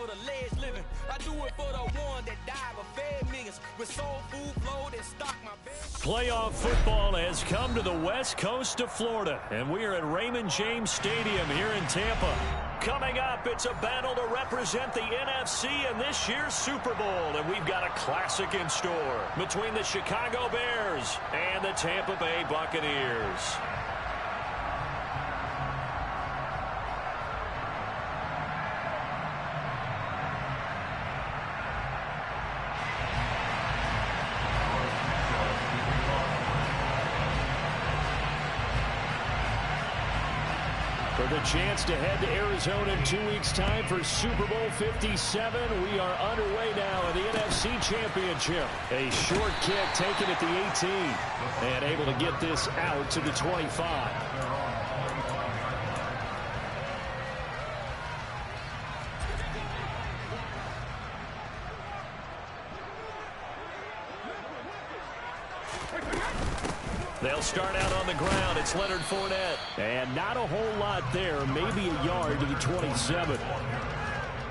for the ledge living. I do it for the one that died but fed millions with soul food flowed and stocked my bed. Playoff football has come to the west coast of Florida, and we are at Raymond James Stadium here in Tampa. Coming up, it's a battle to represent the NFC in this year's Super Bowl, and we've got a classic in store between the Chicago Bears and the Tampa Bay Buccaneers. For the chance to head to Arizona in 2 weeks' time for Super Bowl 57, we are underway now in the NFC Championship. A short kick taken at the 18 and able to get this out to the 25. They'll start out on the ground. It's Leonard Fournette. And not a whole lot there. Maybe a yard to the 27.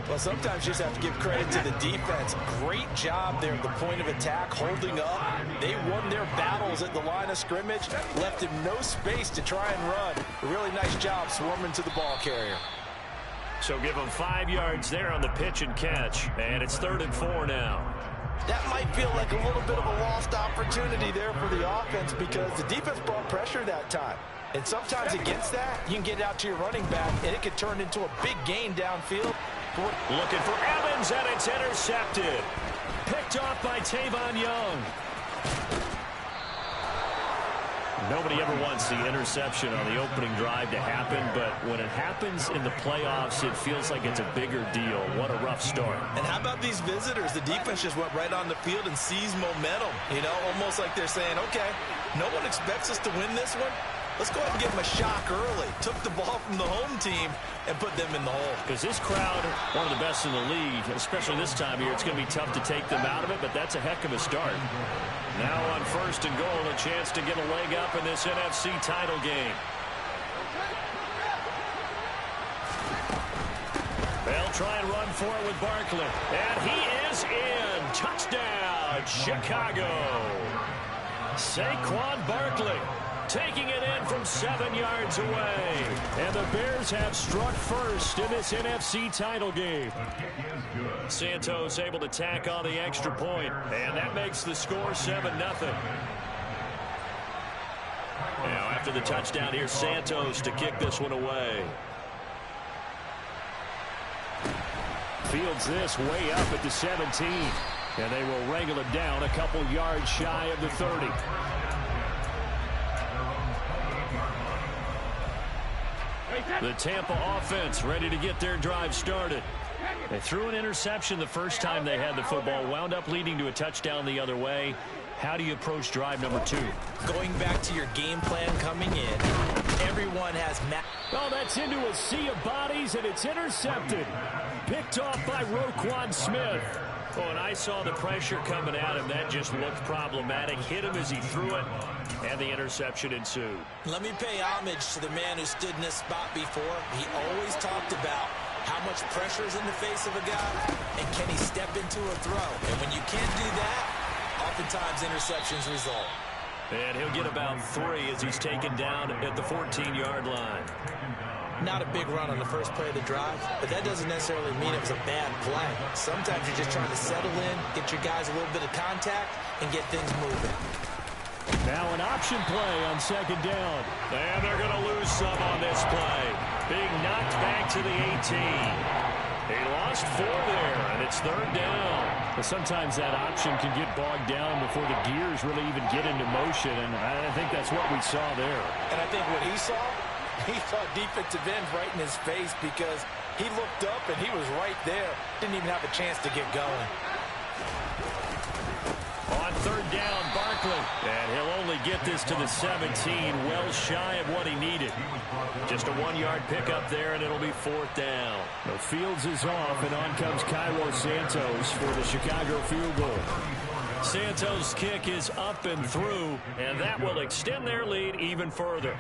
Well, sometimes you just have to give credit to the defense. Great job there at the point of attack, holding up. They won their battles at the line of scrimmage, left him no space to try and run. A really nice job swarming to the ball carrier. So give them 5 yards there on the pitch and catch. And it's 3rd and 4 now. That might feel like a little bit of a lost opportunity there for the offense because the defense brought pressure that time. And sometimes against that, you can get it out to your running back, and it could turn into a big gain downfield. Looking for Evans, and it's intercepted. Picked off by Tavon Young. Nobody ever wants the interception on the opening drive to happen, but when it happens in the playoffs, it feels like it's a bigger deal. What a rough start. And how about these visitors? The defense just went right on the field and seized momentum. You know, almost like they're saying, okay, no one expects us to win this one. Let's go ahead and give them a shock early. Took the ball from the home team and put them in the hole. Because this crowd, one of the best in the league, especially this time of year, it's going to be tough to take them out of it, but that's a heck of a start. Now on 1st and goal, a chance to get a leg up in this NFC title game. They'll try and run for it with Barkley. And he is in. Touchdown, Chicago. Saquon Barkley taking it in from 7 yards away. And the Bears have struck first in this NFC title game. Santos able to tack on the extra point, and that makes the score 7-0. Now after the touchdown, here's Santos to kick this one away. Fields this way up at the 17, and they will wrangle it down a couple yards shy of the 30. The Tampa offense ready to get their drive started. They threw an interception the first time they had the football, wound up leading to a touchdown the other way. How do you approach drive number 2? Going back to your game plan coming in, everyone has... Oh, that's into a sea of bodies, and it's intercepted. Picked off by Roquan Smith. Oh, and I saw the pressure coming at him. That just looked problematic. Hit him as he threw it, and the interception ensued. Let me pay homage to the man who stood in this spot before. He always talked about how much pressure is in the face of a guy, and can he step into a throw? And when you can't do that, oftentimes interceptions result. And he'll get about 3 as he's taken down at the 14-yard line. Not a big run on the first play of the drive, but that doesn't necessarily mean it was a bad play. Sometimes you're just trying to settle in, get your guys a little bit of contact, and get things moving. Now an option play on 2nd down. And they're going to lose some on this play. Being knocked back to the 18. He lost 4 there, and it's 3rd down. But sometimes that option can get bogged down before the gears really even get into motion, and I think that's what we saw there. And I think what he saw defensive end right in his face because he looked up and he was right there. Didn't even have a chance to get going. On 3rd down, Barkley. And he'll only get this to the 17, well shy of what he needed. Just a 1-yard pickup there, and it'll be 4th down. The Fields is off, and on comes Cairo Santos for the Chicago field goal. Santos' kick is up and through, and that will extend their lead even further.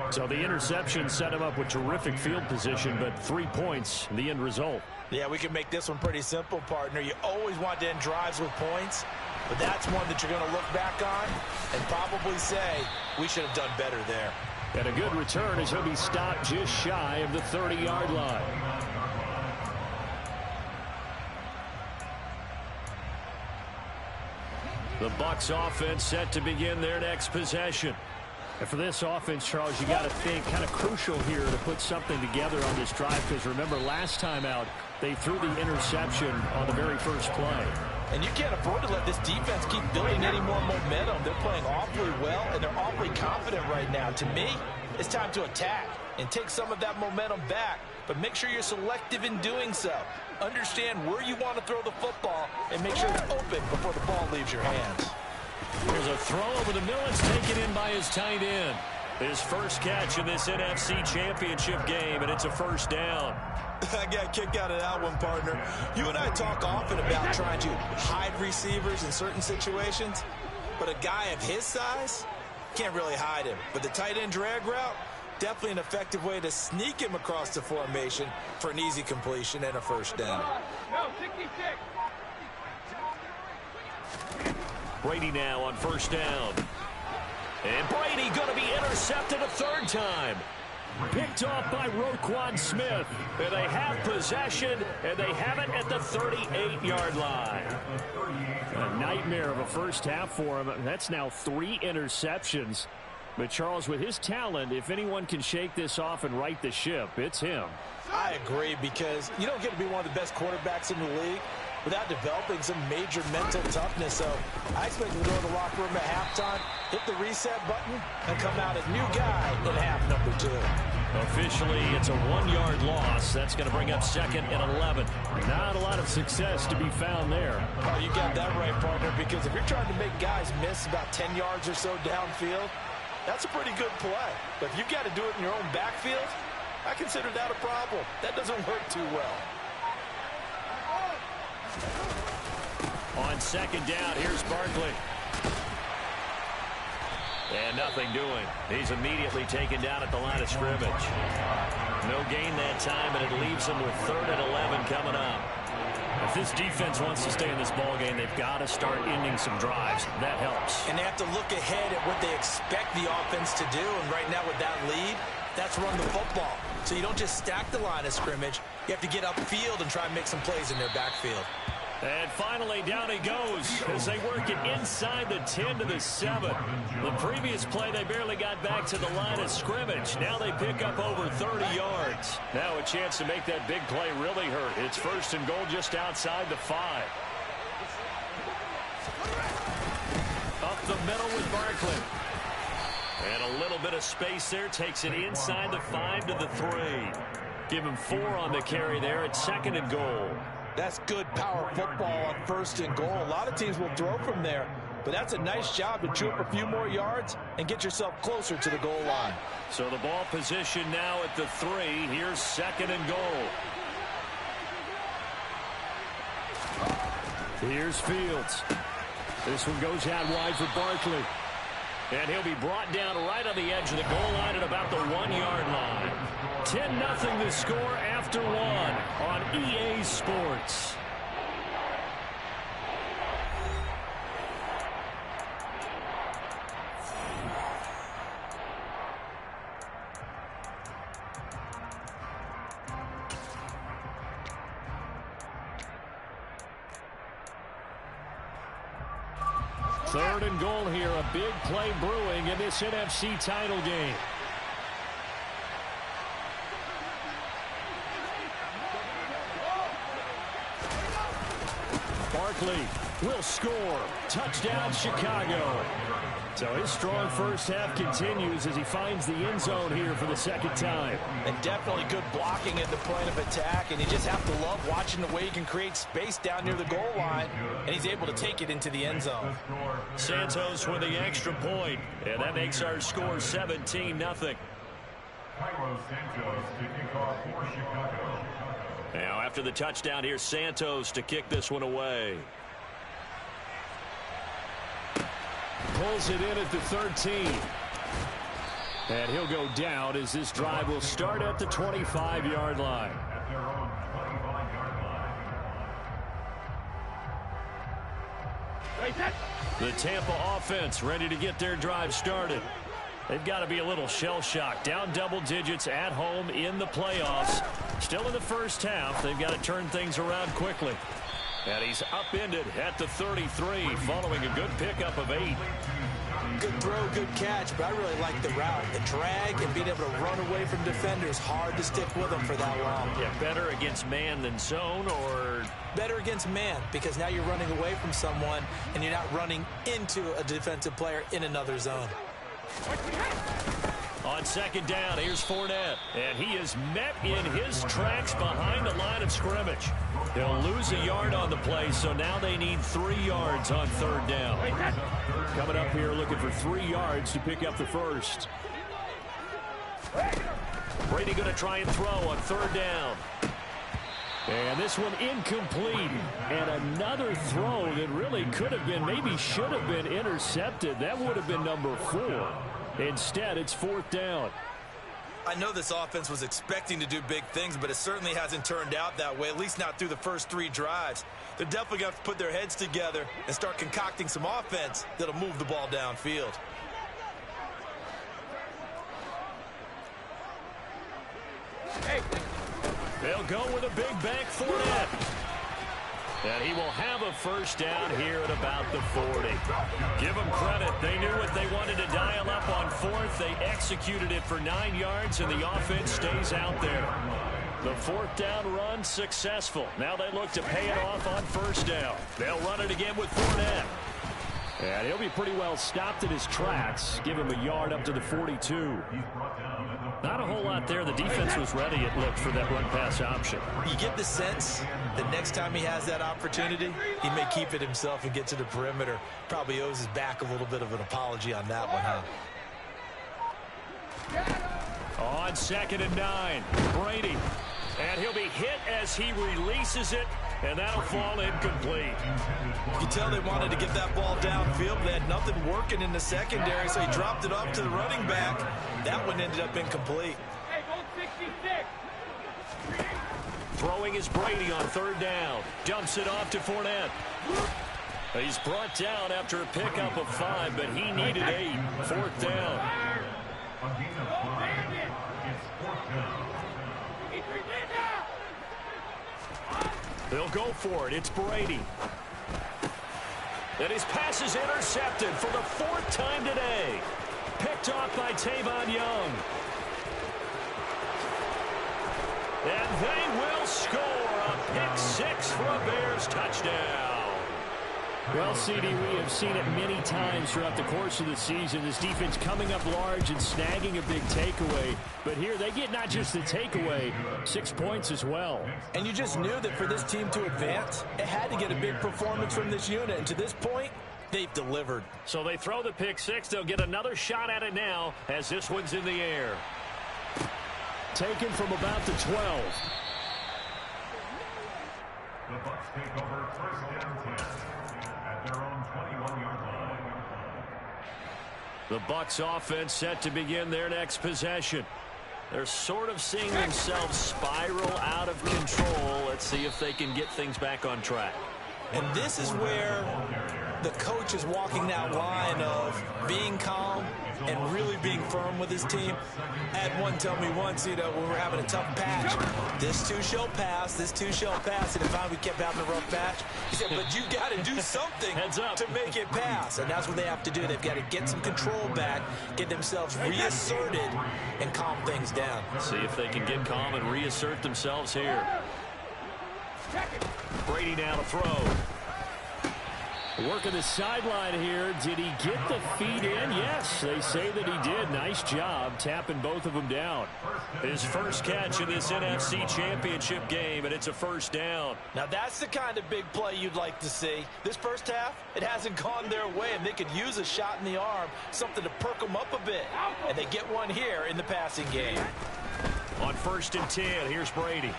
So the interception set him up with terrific field position, but 3 points, the end result. Yeah, we can make this one pretty simple, partner. You always want to end drives with points, but that's one that you're going to look back on and probably say, we should have done better there. And a good return as he'll be stopped just shy of the 30-yard line. The Bucs offense set to begin their next possession. And for this offense, Charles, you got to think kind of crucial here to put something together on this drive, because remember last time out they threw the interception on the very first play. And you can't afford to let this defense keep building any more momentum. They're playing awfully well, and they're awfully confident right now. To me, it's time to attack and take some of that momentum back, but make sure you're selective in doing so. Understand where you want to throw the football and make sure it's open before the ball leaves your hands. There's a throw over the middle. It's taken in by his tight end. His first catch in this NFC Championship game, and it's a first down. I got a kick out of that one, partner. You and I talk often about trying to hide receivers in certain situations, but a guy of his size can't really hide him. But the tight end drag route, definitely an effective way to sneak him across the formation for an easy completion and a first down. Brady now on first down. And Brady going to be intercepted a third time. Picked off by Roquan Smith. And they have possession, and they have it at the 38-yard line. A nightmare of a first half for him. That's now 3 interceptions. But, Charles, with his talent, if anyone can shake this off and right the ship, it's him. I agree, because you don't get to be one of the best quarterbacks in the league without developing some major mental toughness. So I expect him to go to the locker room at halftime, hit the reset button, and come out as new guy in half number 2. Officially, it's a 1-yard loss. That's going to bring up 2nd and 11. Not a lot of success to be found there. Oh, you got that right, partner, because if you're trying to make guys miss about 10 yards or so downfield, that's a pretty good play. But if you've got to do it in your own backfield, I consider that a problem. That doesn't work too well. On second down, here's Barkley. And nothing doing. He's immediately taken down at the line of scrimmage. No gain that time, and it leaves him with 3rd and 11 coming up. If this defense wants to stay in this ballgame, they've got to start ending some drives. That helps. And they have to look ahead at what they expect the offense to do. And right now with that lead, that's run the football. So you don't just stack the line of scrimmage. You have to get upfield and try and make some plays in their backfield. And finally, down he goes as they work it inside the 10 to the 7. The previous play, they barely got back to the line of scrimmage. Now they pick up over 30 yards. Now a chance to make that big play really hurt. It's 1st and goal just outside the 5. Up the middle with Barkley. And a little bit of space there. Takes it inside the 5 to the 3. Give him 4 on the carry there at 2nd and goal. That's good power football on 1st and goal. A lot of teams will throw from there, but that's a nice job to chew up a few more yards and get yourself closer to the goal line. So the ball position now at the 3. Here's 2nd and goal. Here's Fields. This one goes out wide for Barkley. And he'll be brought down right on the edge of the goal line at about the 1-yard line. 10-0 the score after 1 on EA Sports. Third and goal here, a big play brewing in this NFC title game. Barkley will score. Touchdown, Chicago. So his strong first half continues as he finds the end zone here for the 2nd time. And definitely good blocking at the point of attack, and you just have to love watching the way he can create space down near the goal line, and he's able to take it into the end zone. Santos with the extra point, and that makes our score 17-0. Now after the touchdown, here's Santos to kick this one away. pulls it in at the 13. And he'll go down as this drive will start at the 25-yard line. The Tampa offense ready to get their drive started. They've got to be a little shell-shocked. Down double digits at home in the playoffs. Still in the first half. They've got to turn things around quickly. And he's upended at the 33 following a good pickup of 8. Good throw, good catch, but I really like the route. The drag and being able to run away from defenders. Hard to stick with them for that long. Yeah, better against man than zone, or? Better against man, because now you're running away from someone and you're not running into a defensive player in another zone. On second down, here's Fournette, and he is met in his tracks behind the line of scrimmage. He'll lose a yard on the play, so now they need 3 yards on third down. Coming up here looking for 3 yards to pick up the first. Brady going to try and throw on third down. And this one incomplete. And another throw that really could have been, maybe should have been intercepted. That would have been number 4. Instead, it's fourth down. I know this offense was expecting to do big things, but it certainly hasn't turned out that way, at least not through the first 3 drives. They're definitely going to have to put their heads together and start concocting some offense that'll move the ball downfield. They'll go with a big bank Fournette. And he will have a first down here at about the 40. Give them credit. They knew what they wanted to dial up on fourth. They executed it for 9 yards, and the offense stays out there. The fourth down run successful. Now they look to pay it off on first down. They'll run it again with Fournette. And he'll be pretty well stopped in his tracks. Give him a yard up to the 42. Not a whole lot there. The defense was ready, it looked, for that run-pass option. You get the sense that next time he has that opportunity, he may keep it himself and get to the perimeter. Probably owes his back a little bit of an apology on that one, huh? On 2nd and 9, Brady. And he'll be hit as he releases it, and that'll fall incomplete. You can tell they wanted to get that ball downfield. They had nothing working in the secondary, so he dropped it off to the running back. That one ended up incomplete. Hey, go 66. Throwing is Brady on third down. Dumps it off to Fournette. He's brought down after a pickup of 5, but he needed 8. Fourth down. They'll go for it. It's Brady. And his pass is intercepted for the 4th time today. Picked off by Tavon Young. And they will score a pick 6 for a Bears touchdown. Well, CD, we have seen it many times throughout the course of the season. This defense coming up large and snagging a big takeaway. But here they get not just the takeaway, 6 points as well. And you just knew that for this team to advance, it had to get a big performance from this unit. And to this point, they've delivered. So they throw the pick 6. They'll get another shot at it now as this one's in the air. Taken from about the 12. The Bucs take over first down 10 at their own 21-yard line. The Bucs offense set to begin their next possession. They're sort of seeing themselves spiral out of control. Let's see if they can get things back on track. And this is where the coach is walking that line of being calm and really being firm with his team. I had one tell me once, when we were having a tough patch, this too shall pass, this too shall pass. And if we kept having a rough patch, he said, but you got to do something to make it pass. And that's what they have to do. They've got to get some control back, get themselves reasserted, and calm things down. See if they can get calm and reassert themselves here. Brady now to throw. Working the sideline here. Did he get the feet in? Yes, they say that he did. Nice job tapping both of them down. His first catch in this NFC Championship game, and it's a first down. Now that's the kind of big play you'd like to see. This first half, it hasn't gone their way, and they could use a shot in the arm, something to perk them up a bit. And they get one here in the passing game. On 1st and 10, here's Brady.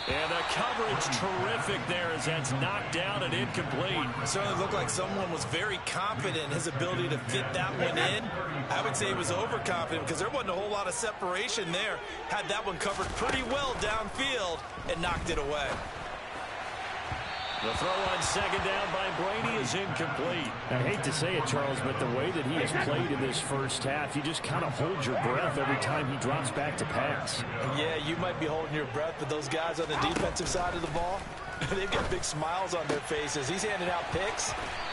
And the coverage terrific there as that's knocked down and incomplete. It certainly looked like someone was very confident in his ability to fit that one in. I would say he was overconfident because there wasn't a whole lot of separation there. Had that one covered pretty well downfield and knocked it away. The throw on second down by Brady is incomplete. I hate to say it, Charles, but the way that he has played in this first half, you just kind of hold your breath every time he drops back to pass. Yeah, you might be holding your breath, but those guys on the defensive side of the ball, they've got big smiles on their faces. He's handing out picks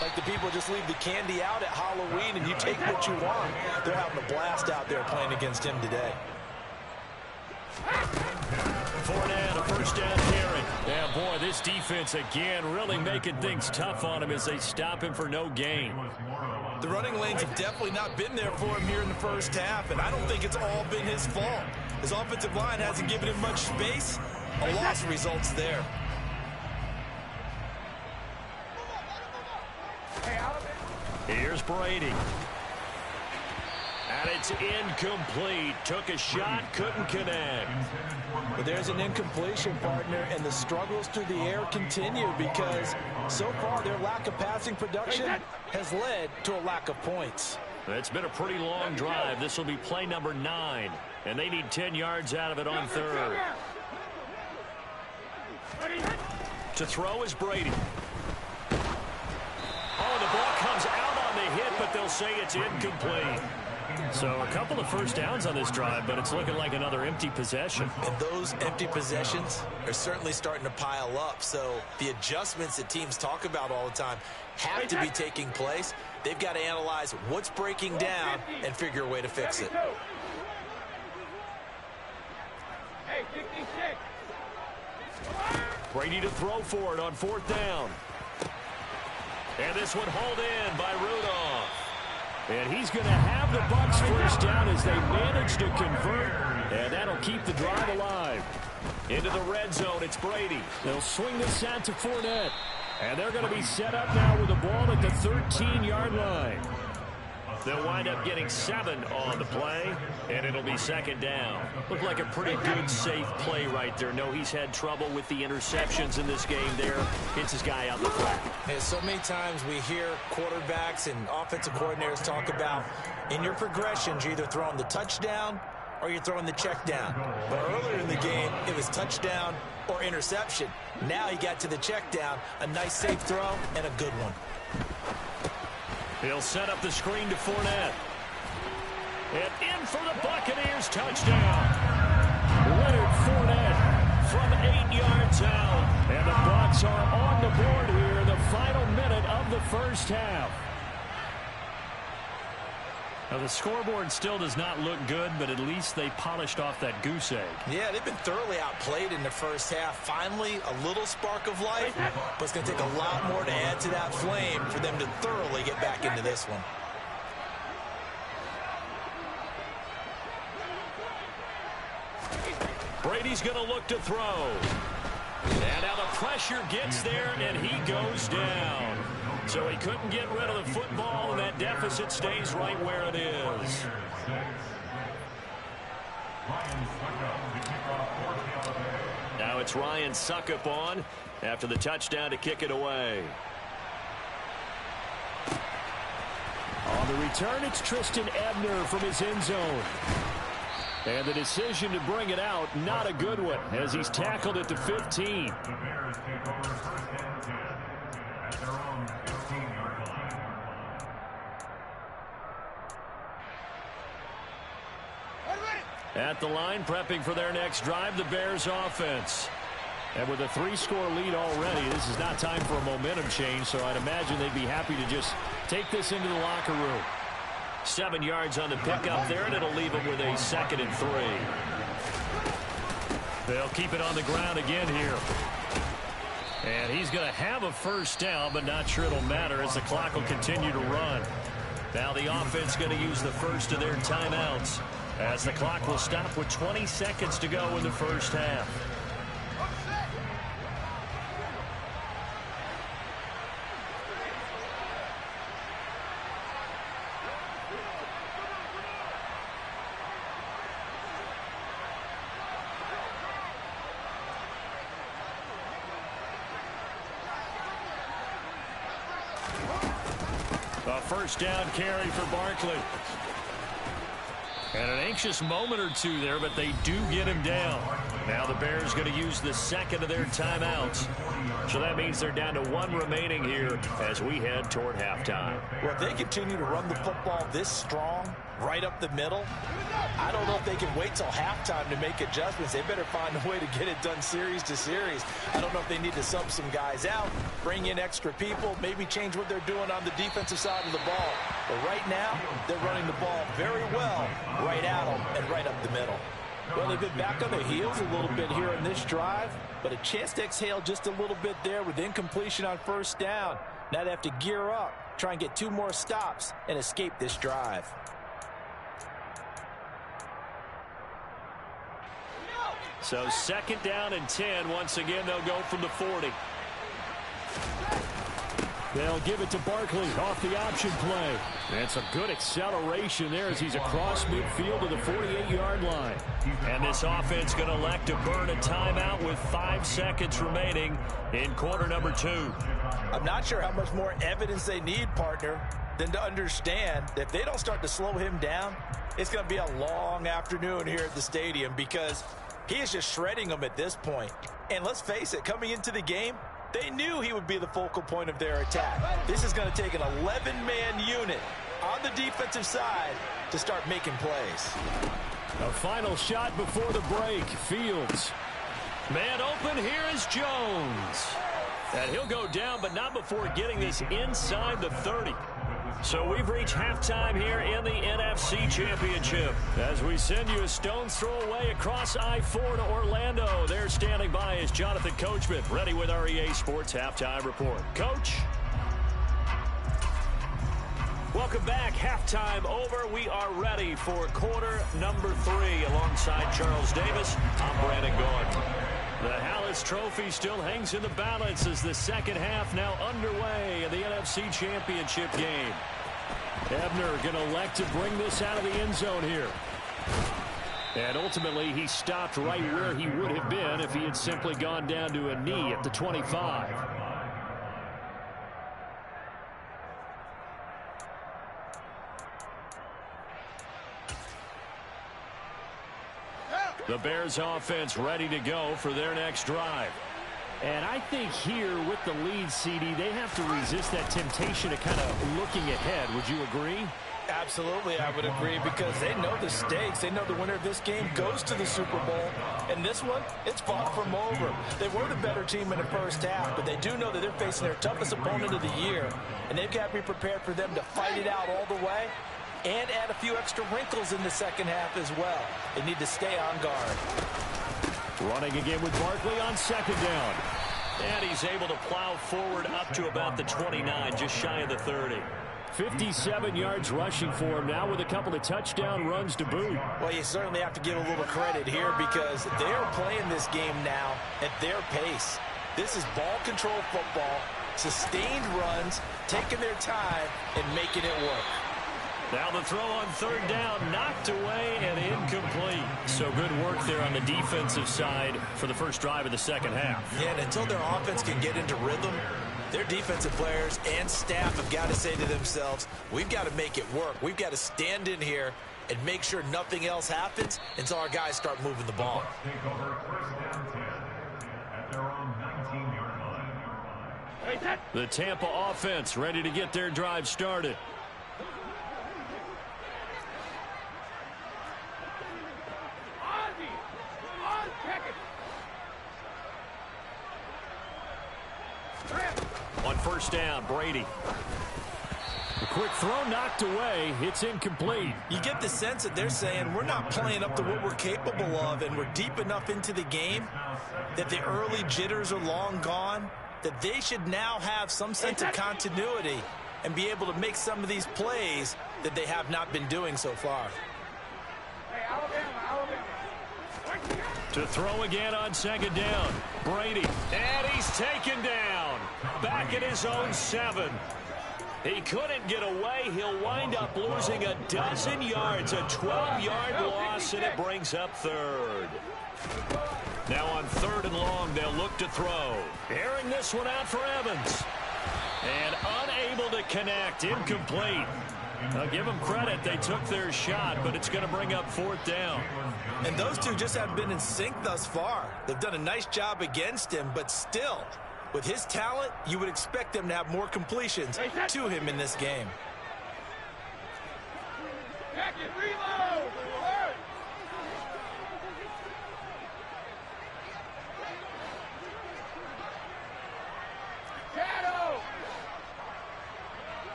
like the people just leave the candy out at Halloween and you take what you want. They're having a blast out there playing against him today. Fournette, a first down carry. Yeah, boy, this defense again really making things tough on him as they stop him for no gain. The running lanes have definitely not been there for him here in the first half, and I don't think it's all been his fault. His offensive line hasn't given him much space. A loss results there. Here's Brady. And it's incomplete. Took a shot, couldn't connect. But there's an incompletion, partner, and the struggles through the air continue because so far their lack of passing production has led to a lack of points. It's been a pretty long drive. This will be play number 9, and they need 10 yards out of it on third. To throw is Brady. Oh, the ball comes out on the hit, but they'll say it's incomplete. So a couple of first downs on this drive, but it's looking like another empty possession. And those empty possessions are certainly starting to pile up. So the adjustments that teams talk about all the time have to be taking place. They've got to analyze what's breaking down and figure a way to fix it. Brady to throw for it on fourth down. And this one hauled in by Rudolph. And he's going to have the Bucs first down as they manage to convert. And that'll keep the drive alive. Into the red zone, it's Brady. They'll swing this out to Fournette. And they're going to be set up now with the ball at the 13-yard line. They'll wind up getting 7 on the play, and it'll be second down. Looked like a pretty good, safe play right there. No, he's had trouble with the interceptions in this game there. Hits his guy out the flat. And so many times we hear quarterbacks and offensive coordinators talk about in your progressions, you're either throwing the touchdown or you're throwing the check down. But earlier in the game, it was touchdown or interception. Now he got to the check down, a nice safe throw, and a good one. He'll set up the screen to Fournette. And in for the Buccaneers touchdown. Leonard Fournette from 8 yards out. And the Bucs are on the board here in the final minute of the first half. Now the scoreboard still does not look good, but at least they polished off that goose egg. Yeah, they've been thoroughly outplayed in the first half. Finally, a little spark of life, but it's going to take a lot more to add to that flame for them to thoroughly get back into this one. Brady's going to look to throw. And now the pressure gets there, and he goes down. So he couldn't get rid of the football, and that deficit stays right where it is. Now it's Ryan Suckup on after the touchdown to kick it away. On the return, it's Tristan Ebner from his end zone. And the decision to bring it out, not a good one, as he's tackled at the 15. The Bears take over first and 10 at their own 15-yard line. At the line, prepping for their next drive, the Bears offense. And with a 3-score lead already, this is not time for a momentum change, so I'd imagine they'd be happy to just take this into the locker room. 7 yards on the pickup there, and it'll leave them with a 2nd and 3. They'll keep it on the ground again here. And he's going to have a first down, but not sure it'll matter as the clock will continue to run. Now the offense going to use the first of their timeouts as the clock will stop with 20 seconds to go in the first half. A first down carry for Barkley. And an anxious moment or two there, but they do get him down. Now the Bears going to use the second of their timeouts. So that means they're down to one remaining here as we head toward halftime. Well, if they continue to run the football this strong, right up the middle, I don't know if they can wait till halftime to make adjustments. They better find a way to get it done series to series. I don't know if they need to sub some guys out, bring in extra people, maybe change what they're doing on the defensive side of the ball. But right now, they're running the ball very well right at them and right up the middle. Well, they've been back on their heels a little bit here in this drive, but a chance to exhale just a little bit there with incompletion on first down. Now they have to gear up, try and get 2 more stops, and escape this drive. So second down and 10. Once again, they'll go from the 40. They'll give it to Barkley off the option play. That's a good acceleration there as he's across midfield to the 48-yard line. And this offense going to elect to burn a timeout with 5 seconds remaining in quarter number 2. I'm not sure how much more evidence they need, partner, than to understand that if they don't start to slow him down, it's going to be a long afternoon here at the stadium because he is just shredding them at this point. And let's face it, coming into the game, they knew he would be the focal point of their attack. This is going to take an 11-man unit on the defensive side to start making plays. A final shot before the break. Fields. Man open, here is Jones. And he'll go down, but not before getting this inside the 30. So we've reached halftime here in the NFC Championship. As we send you a stone's throw away across I-4 to Orlando. There standing by is Jonathan Coachman, ready with our EA Sports Halftime Report. Coach. Welcome back. Halftime over. We are ready for quarter number 3 alongside Charles Davis. I'm Brandon Gordon. The Hallis Trophy still hangs in the balance as the second half now underway in the NFC Championship game. Ebner going to elect to bring this out of the end zone here. And ultimately, he stopped right where he would have been if he had simply gone down to a knee at the 25. The Bears offense ready to go for their next drive. And I think here with the lead, CD, they have to resist that temptation of kind of looking ahead. Would you agree? Absolutely, I would agree, because they know the stakes. They know the winner of this game goes to the Super Bowl. And this one, it's far from over. They were the better team in the first half, but they do know that they're facing their toughest opponent of the year. And they've got to be prepared for them to fight it out all the way and add a few extra wrinkles in the second half as well. They need to stay on guard. Running again with Barkley on second down. And he's able to plow forward up to about the 29, just shy of the 30. 57 yards rushing for him now with a couple of touchdown runs to boot. Well, you certainly have to give a little credit here because they're playing this game now at their pace. This is ball control football, sustained runs, taking their time and making it work. Now the throw on third down, knocked away and incomplete. So good work there on the defensive side for the first drive of the second half. Yeah, and until their offense can get into rhythm, their defensive players and staff have got to say to themselves, we've got to make it work. We've got to stand in here and make sure nothing else happens until our guys start moving the ball. Take over first down 10 at their own 19-yard line. The Tampa offense ready to get their drive started. On first down, Brady. A quick throw knocked away. It's incomplete. You get the sense that they're saying we're not playing up to what we're capable of, and we're deep enough into the game that the early jitters are long gone, that they should now have some sense of continuity and be able to make some of these plays that they have not been doing so far. To throw again on second down, Brady. And he's taken down. Back at his own 7. He couldn't get away. He'll wind up losing a dozen yards, a 12-yard loss, and it brings up third. Now on third and long, they'll look to throw. Airing this one out for Evans. And unable to connect. Incomplete. I'll give them credit. They took their shot, but it's going to bring up 4th down. And those two just haven't been in sync thus far. They've done a nice job against him, but still, with his talent, you would expect them to have more completions to him in this game.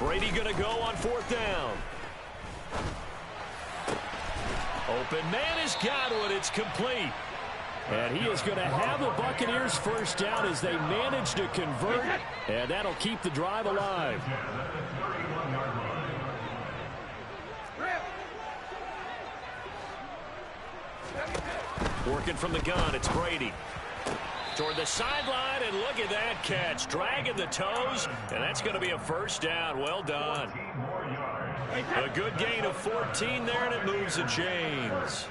Brady going to go on 4th down. Open man has got one. It's complete. And he is going to have the Buccaneers 1st down as they manage to convert. And that'll keep the drive alive. Working from the gun, it's Brady. Toward the sideline, and look at that catch. Dragging the toes, and that's going to be a 1st down. Well done. A good gain of 14 there, and it moves the chains.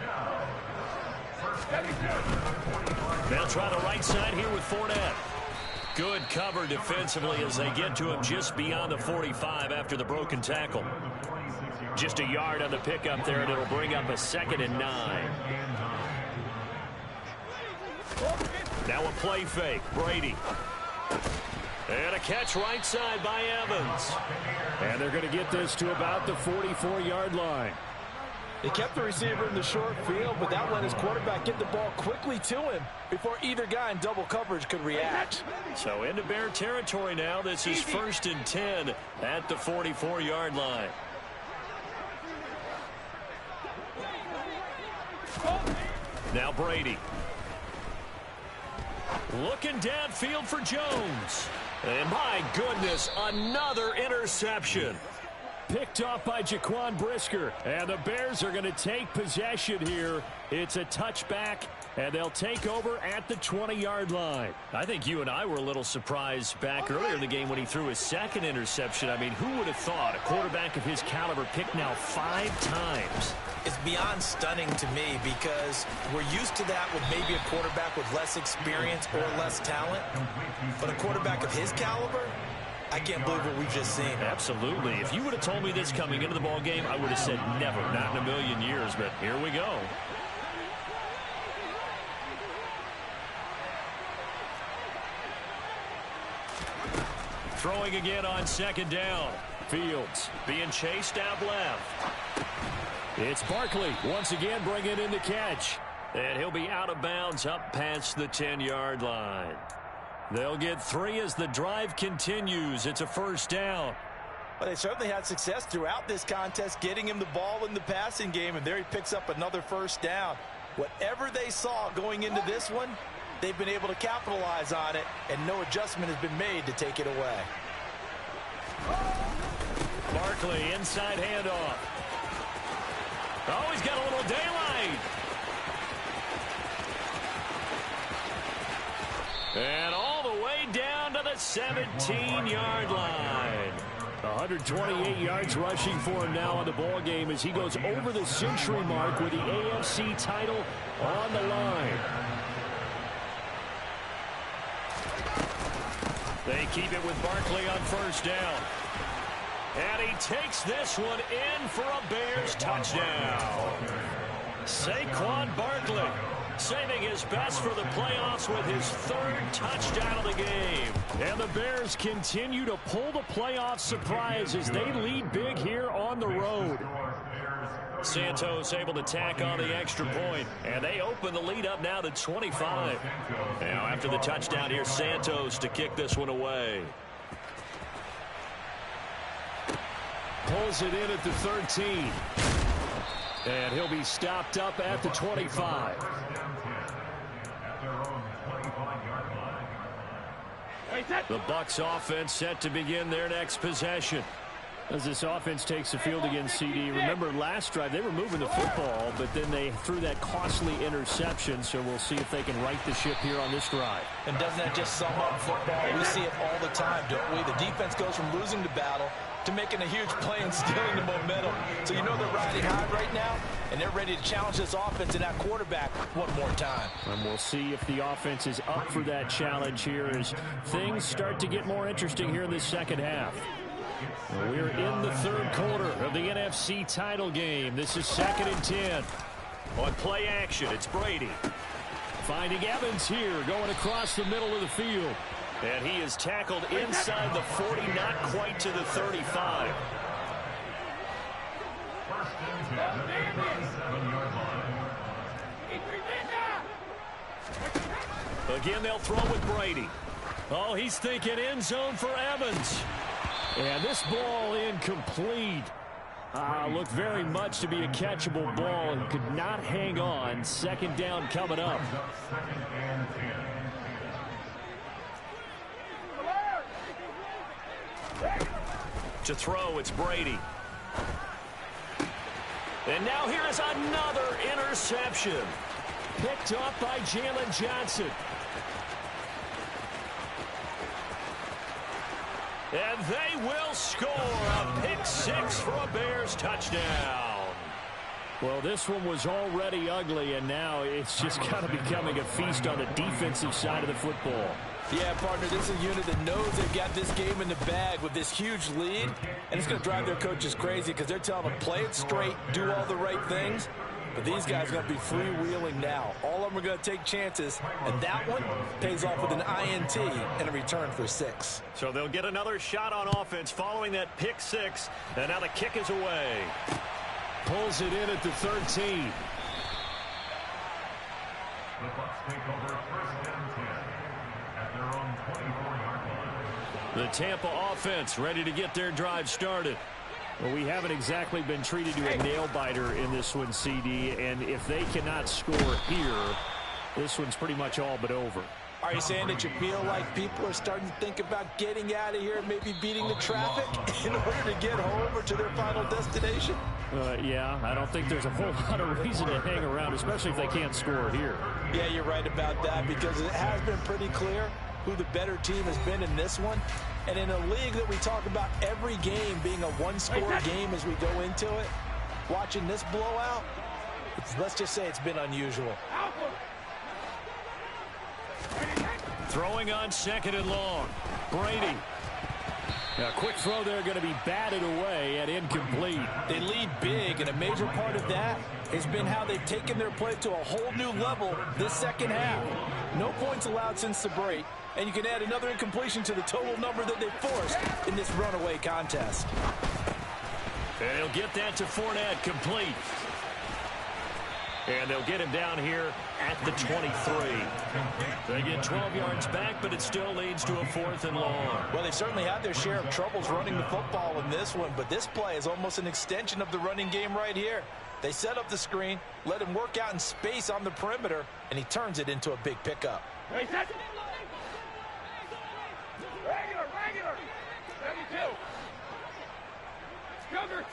They'll try the right side here with Fournette. Good cover defensively as they get to him just beyond the 45 after the broken tackle. Just a yard on the pickup there, and it'll bring up a 2nd and 9. Now a play fake. Brady. And a catch right side by Evans. And they're going to get this to about the 44-yard line. They kept the receiver in the short field, but that let his quarterback get the ball quickly to him before either guy in double coverage could react. So into Bear territory now. This is 1st and 10 at the 44-yard line. Now Brady. Looking downfield for Jones. And my goodness, another interception. Picked off by Jaquan Brisker. And the Bears are going to take possession here. It's a touchback, and they'll take over at the 20-yard line. I think you and I were a little surprised back earlier in the game when he threw his 2nd interception. I mean, who would have thought a quarterback of his caliber picked now 5 times? It's beyond stunning to me because we're used to that with maybe a quarterback with less experience or less talent. But a quarterback of his caliber, I can't believe what we've just seen. Absolutely. If you would have told me this coming into the ball game, I would have said never, not in a million years. But here we go. Throwing again on 2nd down. Fields being chased out left. It's Barkley once again bringing in the catch. And he'll be out of bounds up past the 10-yard line. They'll get 3 as the drive continues. It's a 1st down. But they certainly had success throughout this contest getting him the ball in the passing game, and there he picks up another 1st down. Whatever they saw going into this one, they've been able to capitalize on it, and no adjustment has been made to take it away. Barkley inside handoff. Oh, he's got a little daylight. And all the way down to the 17-yard line. 128 yards rushing for him now in the ball game as he goes over the century mark with the AFC title on the line. They keep it with Barkley on 1st down. And he takes this one in for a Bears touchdown. Saquon Barkley saving his best for the playoffs with his 3rd touchdown of the game. And the Bears continue to pull the playoff surprise as they lead big here on the road. Santos able to tack on the extra point, and they open the lead up now to 25. Now after the touchdown, here's Santos to kick this one away. Pulls it in at the 13. And he'll be stopped up at the 25. The Bucs offense set to begin their next possession. As this offense takes the field against CD, remember last drive they were moving the football, but then they threw that costly interception, so we'll see if they can right the ship here on this drive. And doesn't that just sum up football? We see it all the time, don't we? The defense goes from losing the battle to making a huge play and stealing the momentum. So you know they're riding high right now, and they're ready to challenge this offense and that quarterback one more time. And we'll see if the offense is up for that challenge here as things start to get more interesting here in this second half. We're in the third quarter of the NFC title game. This is 2nd and 10. On play action, it's Brady. Finding Evans here, going across the middle of the field. And he is tackled inside the 40, not quite to the 35. First and 10 at the 37-yard line. Again, they'll throw with Brady. Oh, he's thinking end zone for Evans. And this ball incomplete. Looked very much to be a catchable ball and could not hang on. 2nd down coming up. Second and 10. To throw, it's Brady. And now here is another interception. Picked up by Jalen Johnson. And they will score a pick 6 for a Bears touchdown. Well, this one was already ugly, and now it's just kind of becoming a feast on the defensive side of the football. Yeah, partner, this is a unit that knows they've got this game in the bag with this huge lead, and it's going to drive their coaches crazy because they're telling them play it straight, do all the right things. But these guys are going to be freewheeling now. All of them are going to take chances, and that one pays off with an INT and a return for 6. So they'll get another shot on offense following that pick 6, and now the kick is away. Pulls it in at the 13. The Bucs take over 1st and 10 at their own 24-yard line. The Tampa offense ready to get their drive started. Well, we haven't exactly been treated to a nail-biter in this one, CD, and if they cannot score here, this one's pretty much all but over. Are you saying that you feel like people are starting to think about getting out of here and maybe beating the traffic in order to get home or to their final destination? Yeah, I don't think there's a whole lot of reason to hang around, especially if they can't score here. Yeah, you're right about that because it has been pretty clear who the better team has been in this one. And in a league that we talk about every game being a one-score game as we go into it, watching this blowout, let's just say it's been unusual. Throwing on 2nd and long. Brady. A quick throw there going to be batted away and incomplete. They lead big, and a major part of that has been how they've taken their play to a whole new level this second half. No points allowed since the break, and you can add another incompletion to the total number that they've forced in this runaway contest. And he'll get that to Fournette, complete. And they'll get him down here at the 23. They get 12 yards back, but it still leads to a 4th and long. Well, they've certainly had their share of troubles running the football in this one, but this play is almost an extension of the running game right here. They set up the screen, let him work out in space on the perimeter, and he turns it into a big pickup. Regular. 72. Sugar.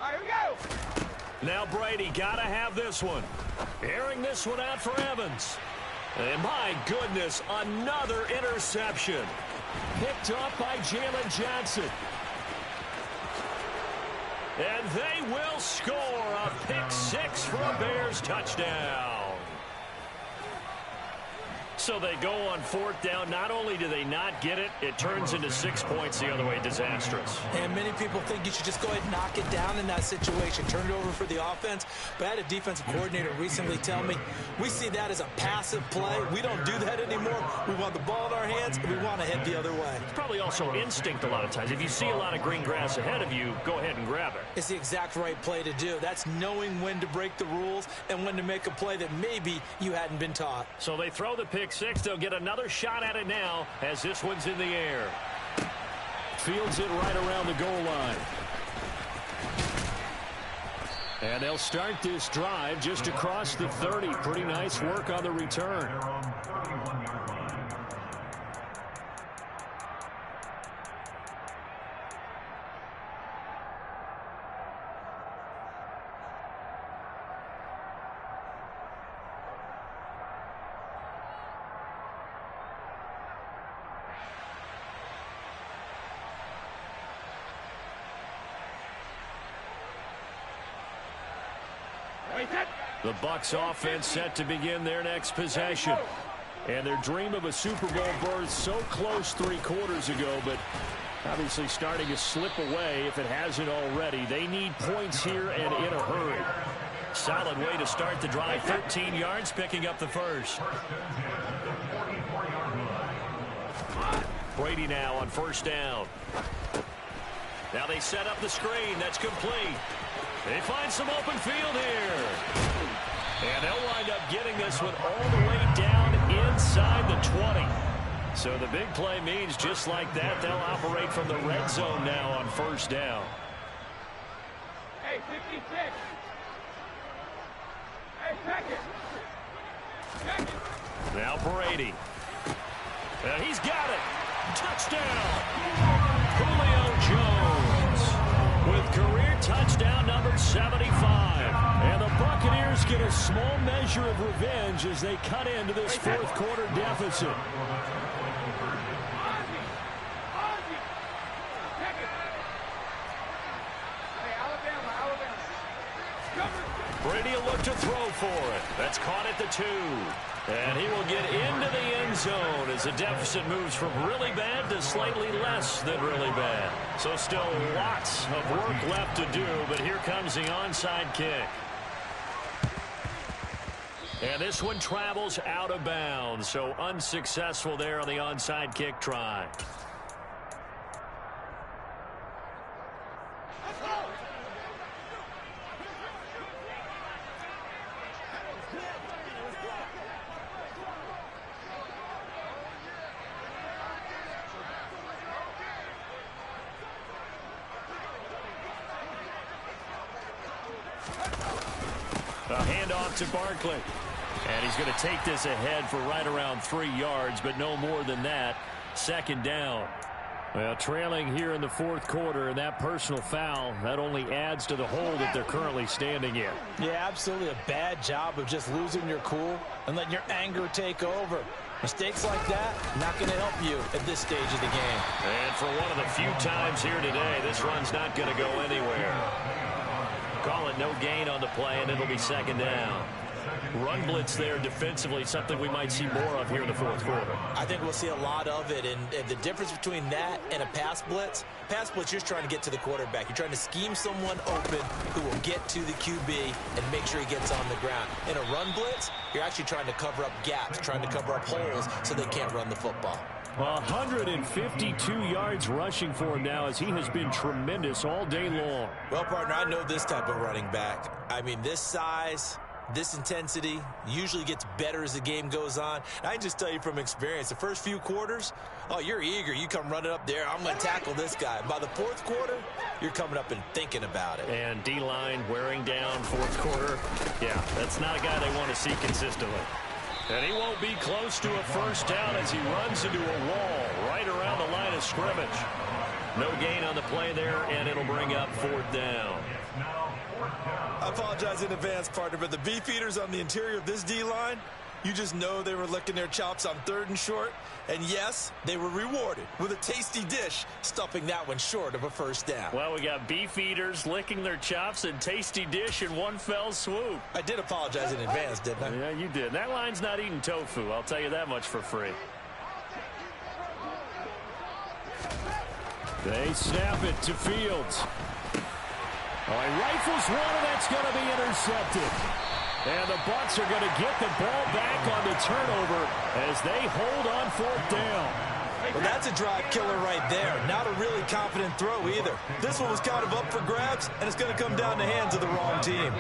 All right, here we go. Now Brady got to have this one. Airing this one out for Evans. And my goodness, another interception. Picked up by Jalen Johnson. And they will score a pick 6 for a Bears touchdown. So they go on 4th down. Not only do they not get it, it turns into 6 points the other way. Disastrous. And many people think you should just go ahead and knock it down in that situation. Turn it over for the offense. But I had a defensive coordinator recently tell me, we see that as a passive play. We don't do that anymore. We want the ball in our hands, and we want to head the other way. It's probably also instinct a lot of times. If you see a lot of green grass ahead of you, go ahead and grab it. It's the exact right play to do. That's knowing when to break the rules and when to make a play that maybe you hadn't been taught. So they throw the pick 6. They'll get another shot at it now as this one's in the air. Fields it right around the goal line. And they'll start this drive just across the 30. Pretty nice work on the return. The Bucs offense set to begin their next possession. And their dream of a Super Bowl berth so close 3 quarters ago, but obviously starting to slip away if it hasn't already. They need points here and in a hurry. Solid way to start the drive. 13 yards, picking up the first. Brady now on first down. Now they set up the screen. That's complete. They find some open field here. And they'll wind up getting this one all the way down inside the 20. So the big play means just like that, they'll operate from the red zone now on first down. Hey, 56. Hey, second. Now Brady. And he's got it. Touchdown. Julio Jones with career touchdown number 75. And the Buccaneers get a small measure of revenge as they cut into this fourth quarter deficit. Brady will look to throw for it. That's caught at the 2. And he will get into the end zone as the deficit moves from really bad to slightly less than really bad. So still lots of work left to do, but here comes the onside kick. And this one travels out of bounds, so unsuccessful there on the onside kick try. A handoff to Barkley. And he's going to take this ahead for right around 3 yards, but no more than that. Second down. Well, trailing here in the fourth quarter, and that personal foul, that only adds to the hole that they're currently standing in. Yeah, absolutely a bad job of just losing your cool and letting your anger take over. Mistakes like that, not going to help you at this stage of the game. And for one of the few times here today, this run's not going to go anywhere. Call it no gain on the play, and it'll be second down. Run blitz there defensively, something we might see more of here in the fourth quarter. I think we'll see a lot of it, and the difference between that and a pass blitz, you're just trying to get to the quarterback. You're trying to scheme someone open who will get to the QB and make sure he gets on the ground. In a run blitz, you're actually trying to cover up gaps, trying to cover up holes so they can't run the football. 152 yards rushing for him now as he has been tremendous all day long. Well, partner, I know this type of running back. I mean, this size, this intensity usually gets better as the game goes on. And I can just tell you from experience, the first few quarters, oh, you're eager. You come running up there, I'm going to tackle this guy. By the fourth quarter, you're coming up and thinking about it. And D-line wearing down fourth quarter. Yeah, that's not a guy they want to see consistently. And he won't be close to a first down as he runs into a wall right around the line of scrimmage. No gain on the play there, and it'll bring up fourth down. I apologize in advance, partner, but the beef eaters on the interior of this D-line, you just know they were licking their chops on 3rd and short. And yes, they were rewarded with a tasty dish, stuffing that one short of a first down. Well, we got beef eaters licking their chops and tasty dish in one fell swoop. I did apologize in advance, didn't I? Yeah, you did. That line's not eating tofu, I'll tell you that much for free. They snap it to Fields. Oh, he rifles one, and that's going to be intercepted. And the Bucs are going to get the ball back on the turnover as they hold on fourth down. Well, that's a drive killer right there. Not a really confident throw either. This one was kind of up for grabs, and it's going to come down the hands of the wrong team.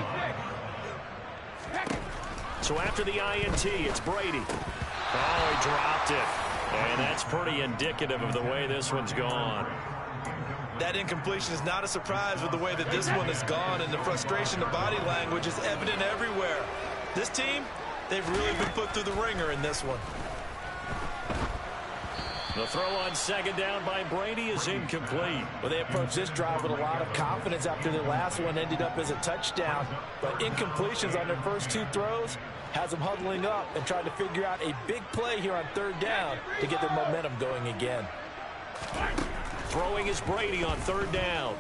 So after the INT, it's Brady. Oh, he dropped it. And that's pretty indicative of the way this one's gone. That incompletion is not a surprise with the way that this one has gone, and the frustration, the body language is evident everywhere. This team, they've really been put through the ringer in this one. The throw on second down by Brady is incomplete. Well, they approached this drive with a lot of confidence after their last one ended up as a touchdown. But incompletions on their first 2 throws has them huddling up and trying to figure out a big play here on 3rd down to get their momentum going again. Throwing is Brady on 3rd down.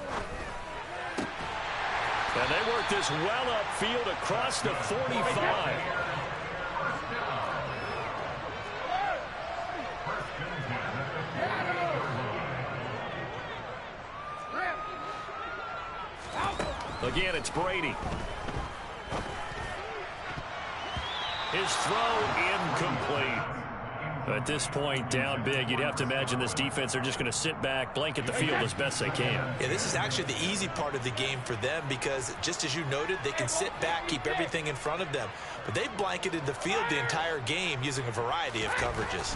And they work this well upfield across the 45. Again, it's Brady. His throw incomplete. At this point, down big, you'd have to imagine this defense, they're just going to sit back, blanket the field as best they can. Yeah, this is actually the easy part of the game for them because, just as you noted, they can sit back, keep everything in front of them. But they blanketed the field the entire game using a variety of coverages.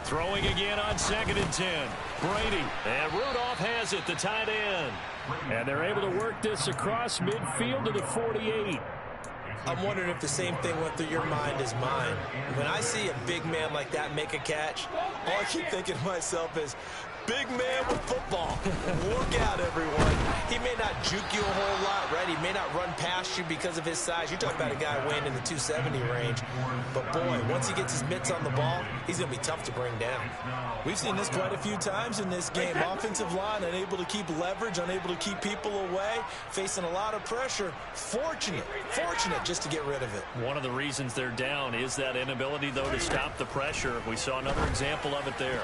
Throwing again on 2nd and 10. Brady. And Rudolph has it, the tight end. And they're able to work this across midfield to the 48. I'm wondering if the same thing went through your mind as mine. When I see a big man like that make a catch, all I keep thinking to myself is, big man with football. Look out, everyone. He may not juke you a whole lot, right? He may not run past you because of his size. You're talking about a guy weighing in the 270 range. But, boy, once he gets his mitts on the ball, he's going to be tough to bring down. We've seen this quite a few times in this game. Offensive line unable to keep leverage, unable to keep people away, facing a lot of pressure. Fortunate just to get rid of it. One of the reasons they're down is that inability, though, to stop the pressure. We saw another example of it there.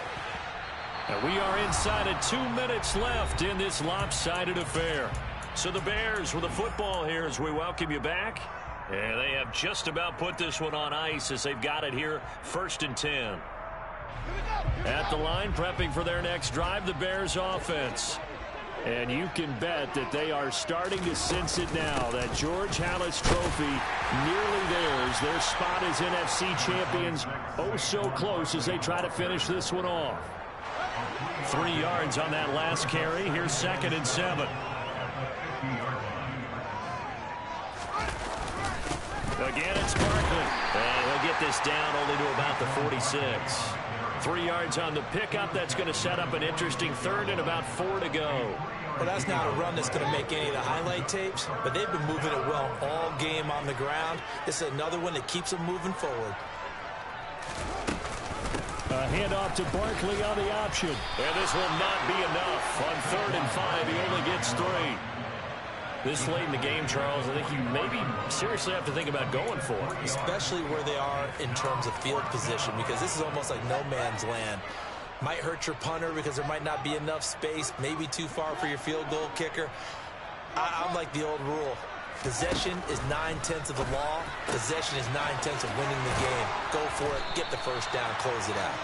And we are inside of 2 minutes left in this lopsided affair. So the Bears with the football here as we welcome you back. And they have just about put this one on ice as they've got it here, 1st and 10. At the line, prepping for their next drive, the Bears offense. And you can bet that they are starting to sense it now. That George Halas trophy nearly theirs. Their spot as NFC champions oh so close as they try to finish this one off. 3 yards on that last carry. Here's 2nd and 7. Again, it's Barkley. And he'll get this down only to about the 46. 3 yards on the pickup. That's going to set up an interesting 3rd and about 4 to go. Well, that's not a run that's going to make any of the highlight tapes, but they've been moving it well all game on the ground. This is another one that keeps them moving forward. A handoff to Barkley on the option. And this will not be enough. On 3rd and 5, he only gets 3. This late in the game, Charles, I think you maybe seriously have to think about going for it. Especially where they are in terms of field position, because this is almost like no man's land. Might hurt your punter because there might not be enough space, maybe too far for your field goal kicker. I'm like the old rule. Possession is 9/10 of the law. Possession is 9/10 of winning the game. Go for it. Get the first down. Close it out.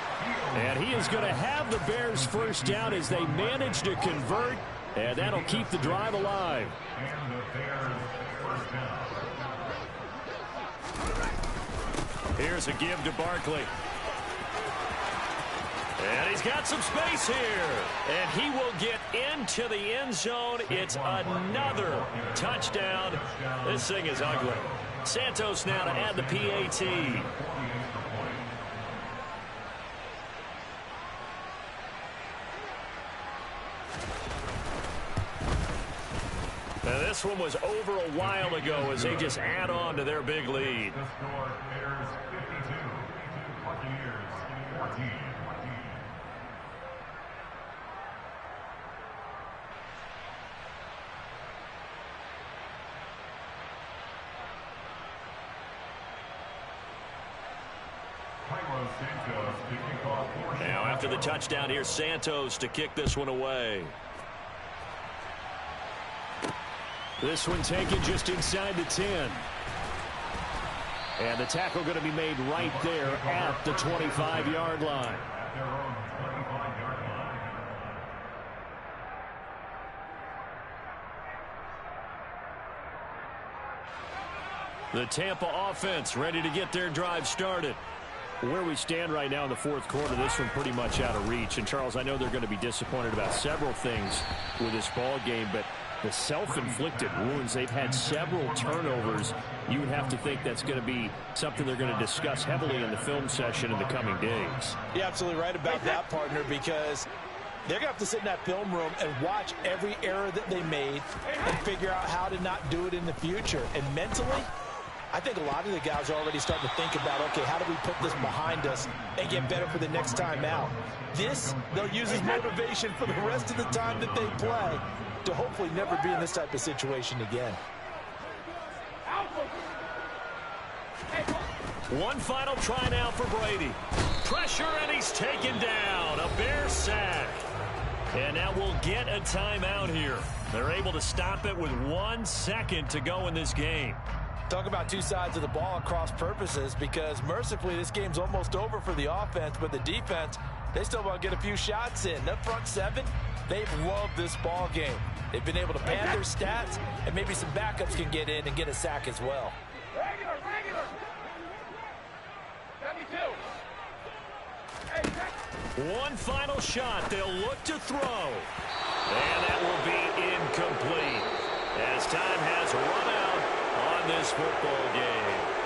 And he is going to have the Bears first down as they manage to convert. And that'll keep the drive alive. And the Bears first down. Here's a give to Barkley. And he's got some space here. And he will get into the end zone. It's another touchdown. This thing is ugly. Santos now to add the PAT. Now this one was over a while ago as they just add on to their big lead. The score, Bears 52, Buccaneers 14. Now after the touchdown, here's Santos to kick this one away. This one taken just inside the 10. And the tackle going to be made right there at the 25-yard line. At their own 25-yard line. The Tampa offense ready to get their drive started. Where we stand right now in the 4th quarter, this one pretty much out of reach. And, Charles, I know they're going to be disappointed about several things with this ball game, but the self-inflicted wounds, they've had several turnovers. You would have to think that's going to be something they're going to discuss heavily in the film session in the coming days. You're absolutely right about that, partner, because they're going to have to sit in that film room and watch every error that they made and figure out how to not do it in the future. And mentally, I think a lot of the guys are already starting to think about, okay, how do we put this behind us and get better for the next time out? This, they'll use as motivation for the rest of the time that they play. to hopefully never be in this type of situation again. One final try now for Brady. Pressure, and he's taken down. A Bear sack. And now we'll get a timeout here. They're able to stop it with 1 second to go in this game. Talk about two sides of the ball at cross purposes, because mercifully this game's almost over for the offense, but the defense, they still want to get a few shots in. That front seven, they've loved this ball game. They've been able to pad their stats, and maybe some backups can get in and get a sack as well. Regular. 72. One final shot. They'll look to throw. And that will be incomplete as time has run out on this football game.